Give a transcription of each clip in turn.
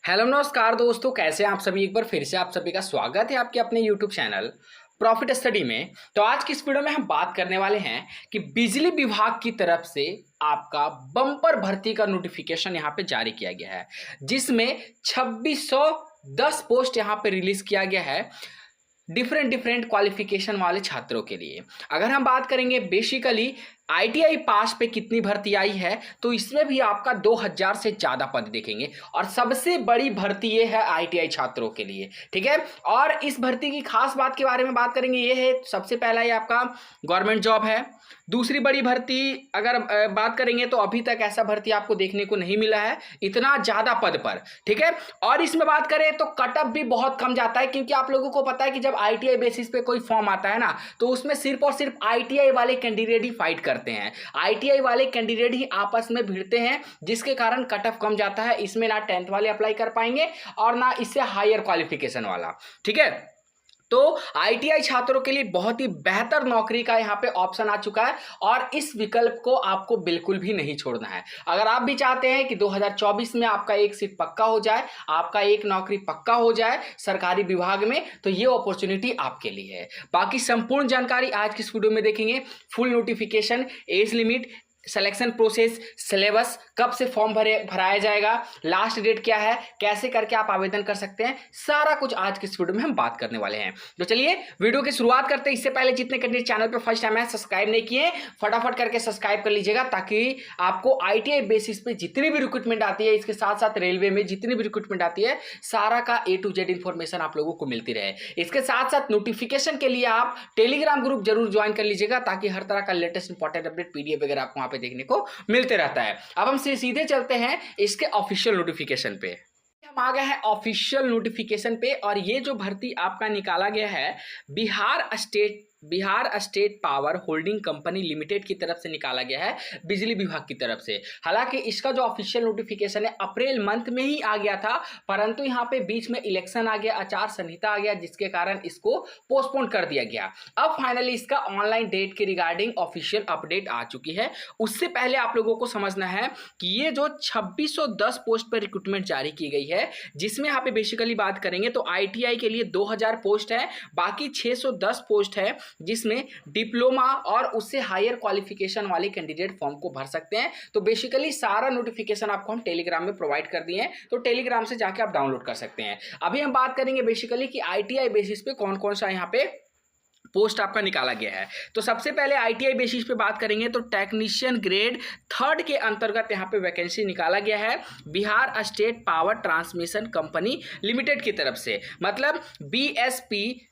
Hello नमस्कार दोस्तों, कैसे हैं आप सभी। एक बार फिर से आप सभी का स्वागत है आपके अपने यूट्यूब चैनल प्रॉफिट स्टडी में। तो आज की इस वीडियो में हम बात करने वाले हैं कि बिजली विभाग की तरफ से आपका बम्पर भर्ती का नोटिफिकेशन यहाँ पे जारी किया गया है, जिसमें 2610 पोस्ट यहाँ पे रिलीज किया गया है डिफरेंट डिफरेंट क्वालिफिकेशन वाले छात्रों के लिए। अगर हम बात करेंगे बेसिकली आईटीआई पास पे कितनी भर्ती आई है, तो इसमें भी आपका 2000 से ज़्यादा पद देखेंगे और सबसे बड़ी भर्ती ये है आईटीआई छात्रों के लिए। ठीक है, और इस भर्ती की खास बात के बारे में बात करेंगे। ये है सबसे पहला ये आपका गवर्नमेंट जॉब है। दूसरी बड़ी भर्ती अगर बात करेंगे तो अभी तक ऐसा भर्ती आपको देखने को नहीं मिला है इतना ज़्यादा पद पर। ठीक है, और इसमें बात करें तो कटअप भी बहुत कम जाता है, क्योंकि आप लोगों को पता है कि जब आईटीआई बेसिस पे कोई फॉर्म आता है ना, तो उसमें सिर्फ और सिर्फ आईटीआई वाले कैंडिडेट ही फाइट करते हैं। आईटीआई वाले कैंडिडेट ही आपस में भिड़ते हैं, जिसके कारण कट ऑफ कम जाता है। इसमें ना 10th वाले अप्लाई कर पाएंगे और ना इससे हायर क्वालिफिकेशन वाला। ठीक है, तो आईटीआई छात्रों के लिए बहुत ही बेहतर नौकरी का यहाँ पे ऑप्शन आ चुका है और इस विकल्प को आपको बिल्कुल भी नहीं छोड़ना है। अगर आप भी चाहते हैं कि 2024 में आपका एक सीट पक्का हो जाए, आपका एक नौकरी पक्का हो जाए सरकारी विभाग में, तो ये अपॉर्चुनिटी आपके लिए है। बाकी संपूर्ण जानकारी आज की इस वीडियो में देखेंगे। Full notification, age limit, selection process, syllabus, कब से फॉर्म भराया जाएगा, लास्ट डेट क्या है, कैसे करके आप आवेदन कर सकते हैं, सारा कुछ आज की इस वीडियो में हम बात करने वाले हैं। तो चलिए वीडियो की शुरुआत करते हैं। इससे पहले जितने कैंडिडेट चैनल पर फर्स्ट टाइम है सब्सक्राइब नहीं किए, फटाफट करके सब्सक्राइब कर लीजिएगा, ताकि आपको आईटीआई बेसिस पे जितनी भी रिक्रूटमेंट आती है, इसके साथ साथ रेलवे में जितनी भी रिक्रूटमेंट आती है, सारा का A to Z इंफॉर्मेशन आप लोगों को मिलती रहे। इसके साथ साथ नोटिफिकेशन के लिए आप टेलीग्राम ग्रुप जरूर ज्वाइन कर लीजिएगा, ताकि हर तरह का लेटेस्ट इंपॉर्टेंट अपडेट पीडीएफ वगैरह आपको वहां पे देखने को मिलते रहता है। अब हम सीधे चलते हैं इसके ऑफिशियल नोटिफिकेशन पे। हम आ गए हैं ऑफिशियल नोटिफिकेशन पे, और ये जो भर्ती आपका निकाला गया है Bihar state power holding company limited की तरफ से निकाला गया है, बिजली विभाग की तरफ से। हालांकि इसका जो ऑफिशियल नोटिफिकेशन है अप्रैल मंथ में ही आ गया था, परंतु यहाँ पे बीच में इलेक्शन आ गया, आचार संहिता आ गया, जिसके कारण इसको पोस्टपोन कर दिया गया। अब फाइनली इसका ऑनलाइन डेट के रिगार्डिंग ऑफिशियल अपडेट आ चुकी है। उससे पहले आप लोगों को समझना है कि ये जो 2610 पोस्ट पर रिक्रूटमेंट जारी की गई है, जिसमें यहाँ पे बेसिकली बात करेंगे तो आईटीआई के लिए 2000 पोस्ट है, बाकी 610 पोस्ट है जिसमें डिप्लोमा और उससे हायर क्वालिफिकेशन वाले कैंडिडेट फॉर्म को भर सकते हैं। तो बेसिकली सारा नोटिफिकेशन आपको हम टेलीग्राम में प्रोवाइड कर दिए हैं, तो टेलीग्राम से जाके आप डाउनलोड कर सकते हैं। अभी हम बात करेंगे बेसिकली कि आईटीआई बेसिस पे कौन कौन सा यहाँ पे पोस्ट आपका निकाला गया है। तो सबसे पहले आईटीआई बेसिस पे बात करेंगे तो टेक्नीशियन ग्रेड 3 के अंतर्गत यहाँ पे वैकेंसी निकाला गया है Bihar state power transmission company limited की तरफ से, मतलब BSPSCL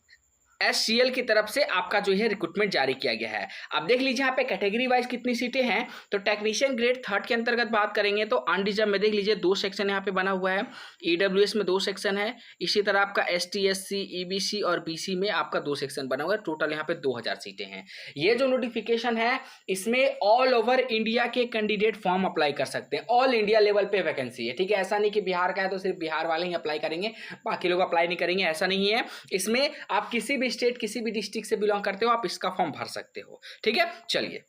की तरफ से आपका जो है रिक्रूटमेंट जारी किया गया है। अब देख लीजिए यहाँ पे कैटेगरी वाइज कितनी सीटें हैं। तो टेक्नीशियन ग्रेड 3 के अंतर्गत बात करेंगे तो अनरिजर्व में देख लीजिए 2 सेक्शन यहाँ पे बना हुआ है, ईडब्ल्यूएस में 2 सेक्शन है, इसी तरह आपका ST SC EBC और BC में आपका 2 सेक्शन बना हुआ है। टोटल यहाँ पे 2000 सीटें हैं। ये जो नोटिफिकेशन है इसमें ऑल ओवर इंडिया के कैंडिडेट फॉर्म अप्लाई कर सकते हैं, ऑल इंडिया लेवल पे वैकेंसी है। ठीक है, ऐसा नहीं कि बिहार का है तो सिर्फ बिहार वाले ही अप्लाई करेंगे, बाकी लोग अप्लाई नहीं करेंगे, ऐसा नहीं है। इसमें आप किसी भी स्टेट किसी भी डिस्ट्रिक्ट से बिलोंग करते हो, आप इसका फॉर्म भर सकते हो। ठीक है, चलिए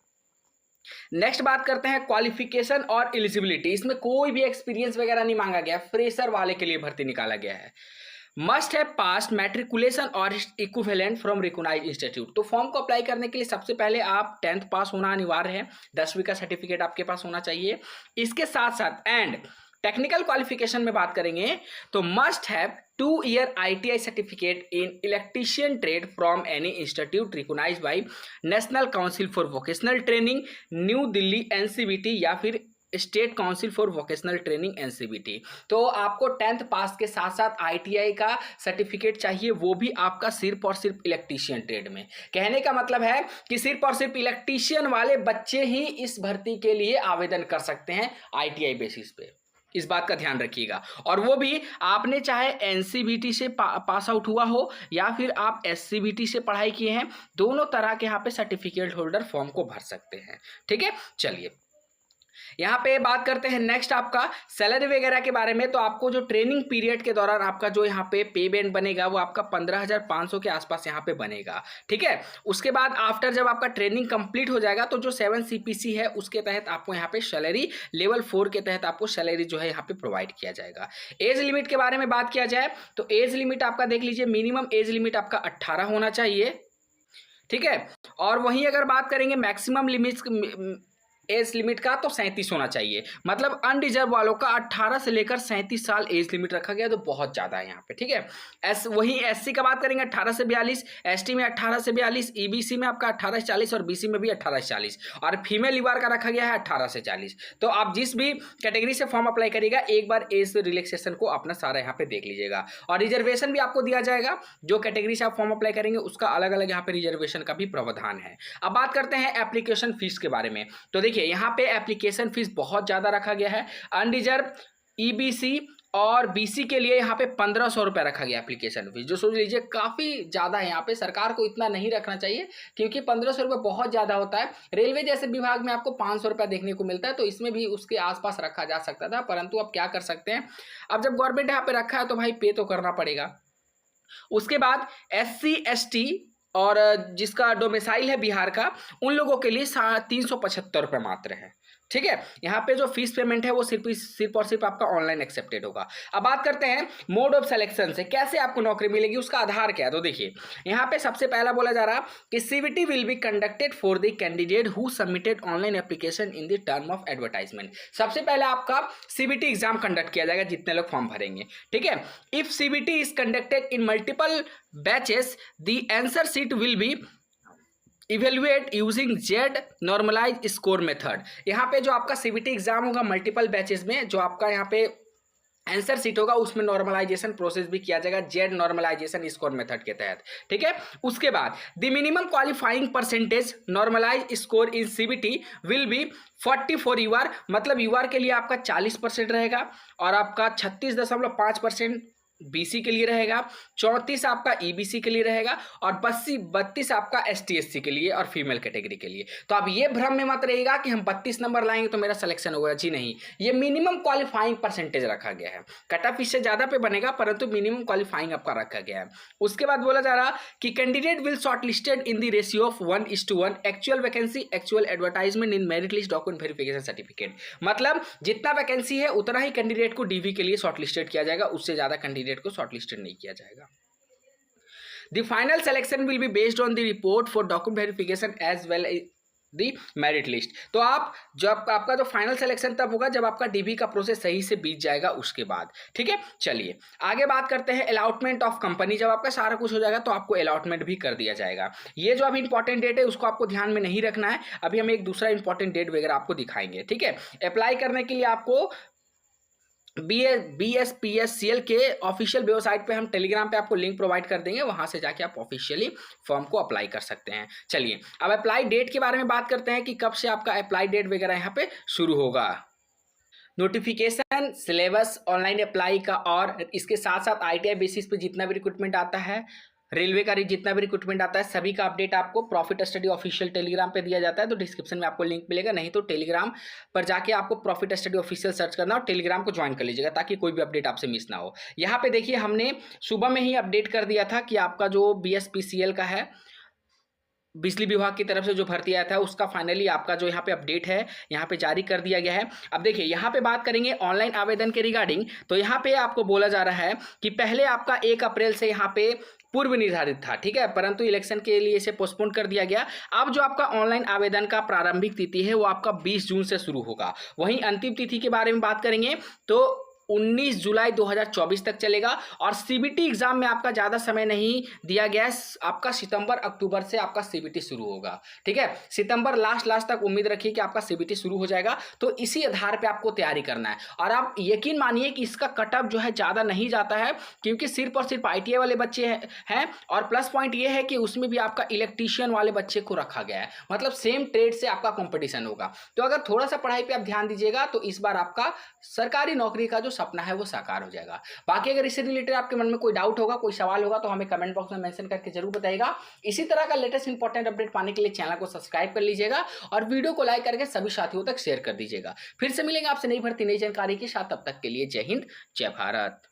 नेक्स्ट बात करते हैं क्वालिफिकेशन और एलिजिबिलिटी। इसमें कोई भी एक्सपीरियंस वगैरह नहीं मांगा गया, फ्रेशर वाले के लिए भर्ती निकाला गया है। मस्ट हैव पास्ट मैट्रिकुलेशन और इक्विवेलेंट फ्रॉम रिकॉग्नाइज्ड इंस्टीट्यूट। तो फॉर्म को अप्लाई करने के लिए सबसे पहले आप 10th पास होना अनिवार्य है, 10वीं का सर्टिफिकेट आपके पास होना चाहिए। इसके साथ साथ एंड टेक्निकल क्वालिफिकेशन में बात करेंगे तो must have 2 year ITI certificate in electrician trade from any institute recognized by National Council for Vocational Training New Delhi NCVT या फिर State Council for Vocational Training NCVT। तो आपको 10th पास के साथ साथ ITI का सर्टिफिकेट चाहिए, वो भी आपका सिर्फ और सिर्फ इलेक्ट्रीशियन ट्रेड में। कहने का मतलब है कि सिर्फ और सिर्फ इलेक्ट्रीशियन वाले बच्चे ही इस भर्ती के लिए आवेदन कर सकते हैं ITI बेसिस पे, इस बात का ध्यान रखिएगा। और वो भी आपने चाहे NCVT से पास आउट हुआ हो या फिर आप SCVT से पढ़ाई किए हैं, दोनों तरह के यहाँ पे सर्टिफिकेट होल्डर फॉर्म को भर सकते हैं। ठीक है, चलिए यहाँ पे बात करते हैं नेक्स्ट आपका सैलरी वगैरह के बारे में। तो आपको जो ट्रेनिंग पीरियड के दौरान आपका जो यहाँ पे पे बैंड बनेगा वो आपका 15,500 के आसपास यहाँ पे बनेगा, ठीक है। उसके बाद आफ्टर जब आपका ट्रेनिंग कंप्लीट हो जाएगा तो जो 7 CPC है उसके तहत आपको यहाँ पे सैलरी लेवल 4 के तहत आपको सैलरी जो है यहाँ पे प्रोवाइड किया जाएगा। एज लिमिट के बारे में बात किया जाए तो एज लिमिट आपका देख लीजिए, मिनिमम एज लिमिट आपका 18 होना चाहिए, ठीक है। और वहीं अगर बात करेंगे मैक्सिमम लिमिट एज लिमिट का तो 37 होना चाहिए। मतलब अनरिजर्व वालों का 18 से लेकर 37 साल एज लिमिट रखा गया, तो बहुत ज़्यादा है यहाँ पे, ठीक है। वहीं SC का बात करेंगे 18 से 42, ST में 18 से 42, EBC में आपका 18 से 40 और BC में भी 18 से 40 और फीमेल ईवार का रखा गया है 18 से 40। तो आप जिस भी कैटेगरी से फॉर्म अप्लाई करिएगा एक बार एज रिलैक्सेशन को अपना सारा यहाँ पे देख लीजिएगा। और रिजर्वेशन भी आपको दिया जाएगा, जो कैटेगरी से आप फॉर्म अप्लाई करेंगे उसका अलग अलग यहाँ पे रिजर्वेशन का भी प्रावधान है। अब बात करते हैं एप्लीकेशन फीस के बारे में। तो देखिए यहाँ पे एप्लीकेशन फीस बहुत ज़्यादा रखा गया है। अनरिजर्व, EBC और BC के लिए यहाँ पे 1500 रुपये रखा गया एप्लीकेशन फीस, जो सोच लीजिए काफ़ी ज़्यादा है। यहाँ पे सरकार को इतना नहीं रखना चाहिए क्योंकि 1500 रुपये बहुत ज़्यादा होता है। रेलवे जैसे विभाग में आपको 500 रुपये देखने को मिलता है, तो इसमें भी उसके आसपास रखा जा सकता था, परंतु अब क्या कर सकते हैं, अब जब गवर्नमेंट यहाँ पे रखा है तो भाई पे तो करना पड़ेगा। उसके बाद SC ST और जिसका डोमिसाइल है बिहार का, उन लोगों के लिए 375 रुपये मात्र है, ठीक है। यहाँ पे जो फीस पेमेंट है वो सिर्फ और सिर्फ आपका ऑनलाइन एक्सेप्टेड होगा। अब बात करते हैं मोड ऑफ सिलेक्शन से, कैसे आपको नौकरी मिलेगी, उसका आधार क्या है। तो देखिए यहाँ पे सबसे पहला बोला जा रहा कि CBT will be conducted for the candidate who submitted online application in the term of advertisement. सबसे पहले आपका CBT एग्जाम कंडक्ट किया जाएगा जितने लोग फॉर्म भरेंगे, ठीक है। If CBT is conducted in multiple batches the answer sheet will be evaluate using Z normalize score method. यहाँ पे जो आपका CBT एग्जाम होगा मल्टीपल बैचेस में, जो आपका यहाँ पे आंसर सीट होगा उसमें नॉर्मलाइजेशन प्रोसेस भी किया जाएगा जेड नॉर्मलाइजेशन स्कोर मेथड के तहत, ठीक है। उसके बाद the minimum qualifying percentage normalize score in CBT will be 44 UR, मतलब UR के लिए आपका 40% रहेगा और आपका 36.5% BC के लिए रहेगा, 34 आपका EBC के लिए रहेगा और 32 आपका ST SC के लिए और फीमेल कैटेगरी के लिए। तो आप ये भ्रम में मत रहिएगा कि हम 32 नंबर लाएंगे तो मेरा सिलेक्शन होगा, जी नहीं, ये मिनिमम क्वालिफाइंग परसेंटेज रखा गया है। कट ऑफ इससे ज़्यादा पे बनेगा परंतु मिनिमम क्वालिफाइंग आपका रखा गया है। उसके बाद बोला जा रहा कि candidate will short listed in the ratio of 1:1 actual vacancy actual advertisement in merit list document verification certificate. मतलब जितना वैकेंसी है उतना ही कैंडिडेट को DV के लिए शॉर्ट लिस्टेड किया जाएगा, उससे ज़्यादा कैंडिडेट को शॉर्टलिस्टेड नहीं किया जाएगा। The final selection will be based on the report for document verification as well as the merit list। तो आप जब आपका जो फाइनल सिलेक्शन तब होगा जब आपका DV का प्रोसेस सही से बीत जाएगा उसके बाद, ठीक है। चलिए आगे बात करते हैं अलॉटमेंट ऑफ कंपनी। जब आपका सारा कुछ हो जाएगा तो आपको अलॉटमेंट भी कर दिया जाएगा। ये जो अभी इंपॉर्टेंट डेट है उसको आपको ध्यान में नहीं रखना है, अभी हम एक दूसरा इंपॉर्टेंट डेट वगैरह आपको दिखाएंगे, ठीक है। अप्लाई करने के लिए आपको BSPSCL के ऑफिशियल वेबसाइट पे हम टेलीग्राम पे आपको लिंक प्रोवाइड कर देंगे, वहां से जाके आप ऑफिशियली फॉर्म को अप्लाई कर सकते हैं। चलिए अब अप्लाई डेट के बारे में बात करते हैं कि कब से आपका अप्लाई डेट वगैरह यहाँ पे शुरू होगा। नोटिफिकेशन, सिलेबस, ऑनलाइन अप्लाई का और इसके साथ साथ ITI बेसिस पे जितना भी रिक्रूटमेंट आता है, रेलवे का जितना भी रिक्रूटमेंट आता है, सभी का अपडेट आपको प्रॉफिट स्टडी ऑफिशियल टेलीग्राम पे दिया जाता है। तो डिस्क्रिप्शन में आपको लिंक मिलेगा, नहीं तो टेलीग्राम पर जाके आपको प्रॉफिट स्टडी ऑफिशियल सर्च करना और टेलीग्राम को ज्वाइन कर लीजिएगा ताकि कोई भी अपडेट आपसे मिस ना हो। यहाँ पे देखिए हमने सुबह में ही अपडेट कर दिया था कि आपका जो BSPCL का है, बिजली विभाग की तरफ से जो भर्ती आया था उसका फाइनली आपका जो यहाँ पे अपडेट है यहाँ पे जारी कर दिया गया है। अब देखिए यहाँ पे बात करेंगे ऑनलाइन आवेदन के रिगार्डिंग। तो यहाँ पे आपको बोला जा रहा है कि पहले आपका 1 अप्रैल से यहाँ पे पूर्व निर्धारित था, ठीक है, परंतु इलेक्शन के लिए इसे पोस्टपोन कर दिया गया। अब जो आपका ऑनलाइन आवेदन का प्रारंभिक तिथि है वो आपका 20 जून से शुरू होगा। वहीं अंतिम तिथि के बारे में बात करेंगे तो 19 जुलाई 2024 तक चलेगा और CBT एग्जाम में आपका ज़्यादा समय नहीं दिया गया है, आपका सितंबर अक्टूबर से आपका CBT शुरू होगा, ठीक है। सितंबर लास्ट तक उम्मीद रखिए कि आपका CBT शुरू हो जाएगा। तो इसी आधार पे आपको तैयारी करना है और आप यकीन मानिए कि इसका कटअप जो है ज़्यादा नहीं जाता है क्योंकि सिर्फ और सिर्फ ITI वाले बच्चे हैं और प्लस पॉइंट ये है कि उसमें भी आपका इलेक्ट्रीशियन वाले बच्चे को रखा गया है, मतलब सेम ट्रेड से आपका कॉम्पिटिशन होगा। तो अगर थोड़ा सा पढ़ाई पर आप ध्यान दीजिएगा तो इस बार आपका सरकारी नौकरी का जो सपना है वो साकार हो जाएगा। बाकी अगर इससे रिलेटेड आपके मन में कोई डाउट होगा, कोई सवाल होगा तो हमें कमेंट बॉक्स में मेंशन करके जरूर बताइएगा। इसी तरह का लेटेस्ट इंपॉर्टेंट अपडेट पाने के लिए चैनल को सब्सक्राइब कर लीजिएगा और वीडियो को लाइक करके सभी साथियों तक शेयर कर दीजिएगा। फिर से मिलेंगे आपसे नई भर्ती नई जानकारी के साथ, तब तक के लिए जय हिंद, जय भारत।